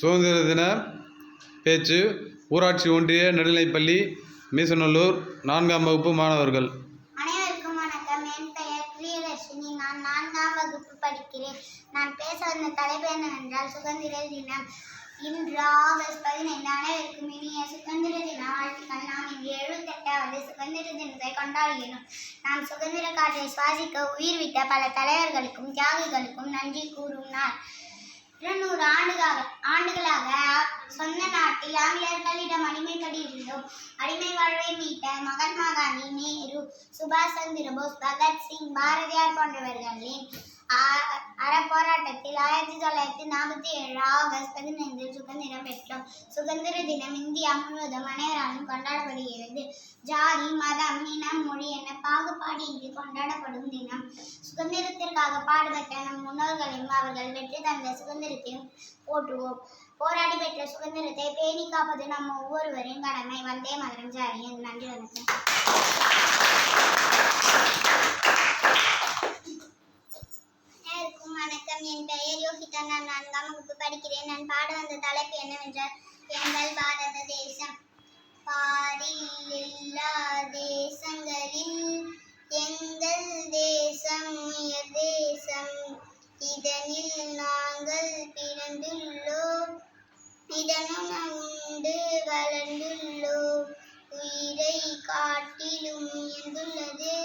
சுதந்திர தின பேச்சு ஊராட்சி ஒன்றிய நடுநிலைப்பள்ளி மீசநல்லூர் 4ஆம் வகுப்பு மாணவர்கள். அனைவருக்கும் வணக்கம். என் பெயர் பிரியதர்ஷினி. நான் 4ஆம் வகுப்பு படிக்கிறேன். நான் பேச வந்த தலைப்பு என்னவென்றால் சுதந்திர தினம். இன்று ஆகஸ்ட் 15. அனைவருக்கும் இனிய சுதந்திர தின வாழ்த்துக்கள். நாம் இன்று 78வது சுதந்திர தினத்தை கொண்டாடுகிறோம். நாம் சுதந்திர காற்றை சுவாசிக்க உயிர் விட்ட பல தலைவர்களுக்கும் தியாகிகளுக்கும் நன்றி கூறும் நாள். 200 ஆண்டுகளாக சொந்த நாட்டில் ஆங்கிலேயர்களிடம் அடிமைப்படி இருந்தோம். அடிமை வாழ்வை மீட்ட மகாத்மா காந்தி, நேரு, சுபாஷ் சந்திர போஸ், பகத்சிங், பாரதியார் போன்றவர்களின் அறப்போராட்டத்தில் 1947 ஆகஸ்ட் 15 சுதந்திரம் பெற்றோம். சுதந்திர தினம் இந்தியா முழுவதும் அனைவராலும் கொண்டாடப்படுகிறது. ஜாதி, மதம், இனம், மொழி என பாகுபாடு இன்றி கொண்டாடப்படும் தினம். சுதந்திரத்திற்காக பாடுபட்ட நம் முன்னோர்களையும் அவர்கள் வெற்றி தந்த சுதந்திரத்தையும் போற்றுவோம். போராடி பெற்ற சுதந்திரத்தை பேணி காப்பது நம் ஒவ்வொருவரின் கடமை. வந்தே மாதரம். ஜெய் ஹிந்த். நன்றி, வணக்கம். வணக்கம். என் பெயர் யோகிதா. நான் 4ஆம் வகுப்பு படிக்கிறேன். நான் பாட வந்த தலைப்பு என்னவென்றால் எங்கள் பாரத தேசம். பாரில் எல்லா தேசங்களில் எங்கள் தேசம் உயர் தேசம். இதனில் நாங்கள் பிறந்துள்ளோம், இதனும் உண்டு வளர்ந்துள்ளோம். உயிரை காட்டிலும் உயர்ந்துள்ளது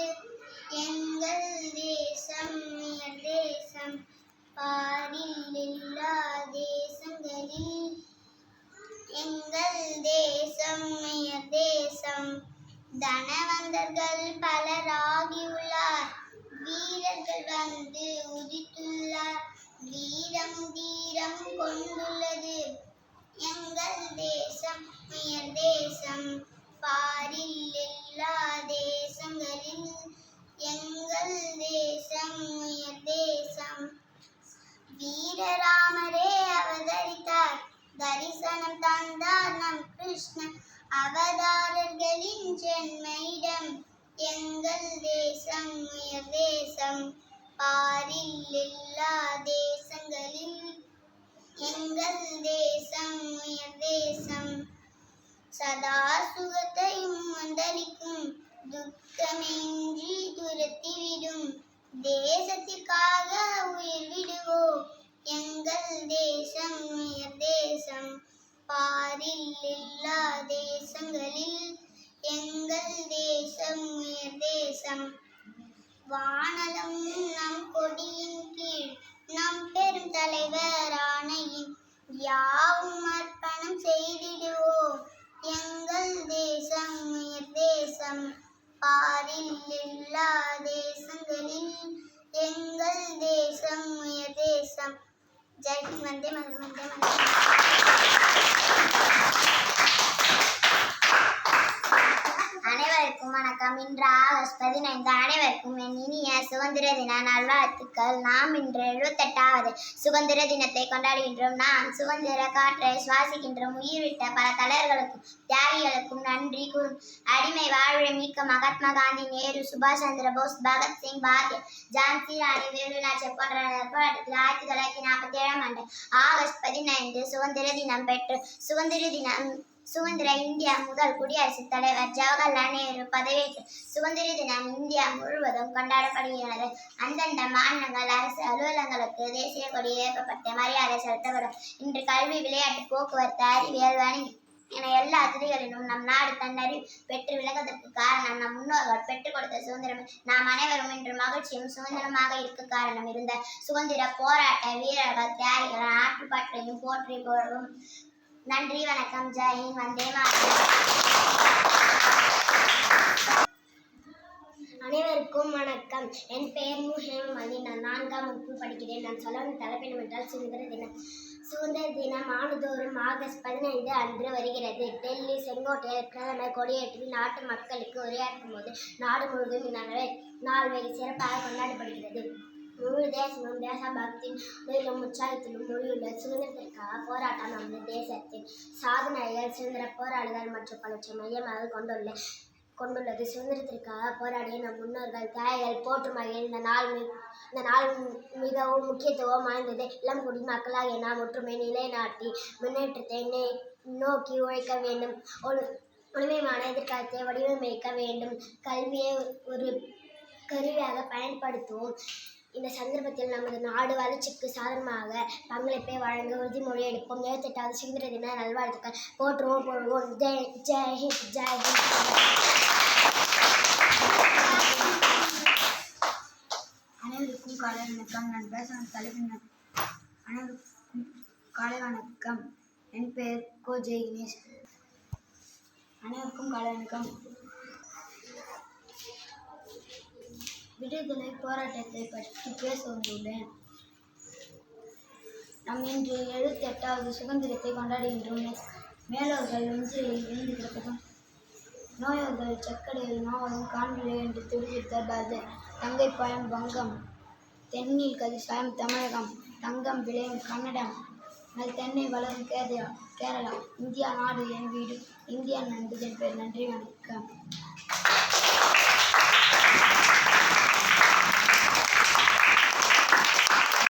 எங்கள் தேசம் உயர் தேசம். பாரில் எல்லா தேசங்களில் எங்கள் தேசம் உயர் தேசம். தனவந்தர்கள் பலராகியுள்ளார், வீரர்கள் வந்து உதித்துள்ளார். வீரம் தீரம் கொண்டுள்ளது எங்கள் தேசம் உயர் தேசம். பாரில் எல்லா தேசங்களில் எங்கள் தேசம் உயர் தேசம். வீரராமரே அவதரித்தார், தரிசனம் தந்தார் நம் கிருஷ்ணன். அவதாரர்களின் ஜென்மயிடம் எங்கள் தேசம் உயர் தேசம். பாரில் எல்லா தேசங்களில் எங்கள் தேசம் உயர் தேசம். சதா சுகத்தையும் வந்தளிக்கும், துக்கமின்றி துரத்திவிடும். தேசத்திற்காக உயிர் விடுவோம் எங்கள் தேசம் உயர் தேசம். பாரில் எல்லா தேசங்களில் எங்கள் தேசம் உயர் தேசம். வானலம் நம் கொடியின் கீழ் நம் பெரும் தலைவர் ஆணையின் யாவும் அர்ப்பணம் செய்திடுவோம் எங்கள் தேசம் உயர் தேசம். பாரில் எல்லா தேசங்களில் எங்கள் தேசம் உயர் தேசம். ஜெய் ஹிந்த். வந்தே மாதரம். வந்தே மாதரம். அனைவருக்கும் வணக்கம். இன்று ஆகஸ்ட் 15. அனைவருக்கும் என் இனிய சுதந்திர தின நல்வாழ்த்துக்கள். நாம் இன்று 78வது சுதந்திர தினத்தை கொண்டாடுகின்றோம். நாம் சுதந்திர காற்றை சுவாசிக்கின்றோம். உயிர்விட்ட பல தலைவர்களுக்கும் தியாகிகளுக்கும் நன்றி கூறும். அடிமை வாழ்வை மீட்க மகாத்மா காந்தி, நேரு, சுபாஷ் சந்திர போஸ், பகத்சிங், பாரதியார், ஜான்சி ராணி, வேலு நாச்சியார் போன்ற போராட்டத்தில் 1947 ஆண்டு ஆகஸ்ட் 15 சுதந்திர தினம் பெற்று சுதந்திர இந்தியா முதல் குடியரசுத் தலைவர் ஜவஹர்லால் நேரு பதவியேற்று சுதந்திர தினம் இந்தியா முழுவதும் கொண்டாடப்படுகிறது. அந்தந்த மாநிலங்கள் அரசு அலுவலகங்களுக்கு தேசிய கொடி ஏற்பப்பட்டு மரியாதை செலுத்தப்படும். இன்று கல்வி, விளையாட்டு, போக்குவரத்து, அறிவியல், வணிகம் என எல்லா துறைகளிலும் நம் நாடு தன்னறிவு பெற்று விளங்குவதற்கு காரணம் நம் முன்னோர்கள் பெற்றுக் கொடுத்த சுதந்திரம். நாம் அனைவரும் இன்று மகிழ்ச்சியும் சுதந்திரமாக இருக்க காரணம் இருந்த சுதந்திர போராட்ட வீரர்கள், தியாகிகள் ஆற்றுப்பற்றையும் போற்றி போடும். நன்றி, வணக்கம். ஜெய் ஹிந்த். வந்தே மாதரம். அனைவருக்கும் வணக்கம். என் பெயர் முஹேமதி. நான் 4ஆம் வகுப்பு படிக்கிறேன். நான் சொல்ல வந்த தலைப்பு என்னவென்றால் சுதந்திர தினம். சுதந்திர தினம் ஆண்டுதோறும் ஆகஸ்ட் 15 அன்று வருகிறது. டெல்லி செங்கோட்டையில் பிரதமர் கொடியேற்றி நாட்டு மக்களுக்கு உரையாற்றும் போது நாடு முழுவதும் நாள் வெகு சிறப்பாக கொண்டாடப்படுகிறது. முழு தேசமும் தேசபக்தியின் உயிரிலும் உற்சாகத்திலும் மொழியுள்ள சுதந்திரத்திற்காக போராட்டம் நமது தேசத்தின் சாதனைகள், சுதந்திர போராளிகள் மற்றும் பலற்றை மையமாக கொண்டுள்ள கொண்டுள்ளது. சுதந்திரத்திற்காக போராடிய நம் முன்னோர்கள் தியாகிகள் போற்றும் வகையில் இந்த நாள் மிகவும் முக்கியத்துவம் வாய்ந்தது. இளம் குடிமக்களாகிய நாம் ஒற்றுமை நிலைநாட்டி முன்னேற்றத்தை நோக்கி உழைக்க வேண்டும். ஒளிமயமான எதிர்காலத்தை வடிவமைக்க வேண்டும். கல்வியை ஒரு கருவியாக பயன்படுத்துவோம். இந்த சந்தர்ப்பத்தில் நமது நாடு வளர்ச்சிக்கு சாதகமாக பங்களிப்பை வழங்க உறுதிமொழி எடுப்போம். 78வது சுதந்திர தின நல்வாழ்த்துக்கள். போற்றுவோம் போடுவோம். ஜெய் ஹிந்த் ஜெய் ஹிந்த். அனைவருக்கும் காலை வணக்கம். நான் பேச தலைப்பின் அனைவருக்கும் காலை வணக்கம். என் பெயர் கோ ஜெய் கணேஷ். அனைவருக்கும் காலை வணக்கம். விடுதலை போராட்டத்தை பற்றி பேச வந்துள்ளேன். நாம் இன்று 78வது சுதந்திரத்தை கொண்டாடுகின்றோம். மேலோர்கள் நெஞ்சில் விழுந்து கிடப்பதும் நோயோர்கள் சக்கரையில் நோவதும் காண்பில்லை என்று துடித்தார் பாரதர். தங்கை பாயம் வங்கம், தென்னில் கதிசாயம் தமிழகம், தங்கம் விளையும் கன்னடம், நல் தென்னை வளரும் கேரளா. இந்தியா நாடு என் வீடு, இந்தியா என்பதன் பேர். நன்றி வணக்கம்.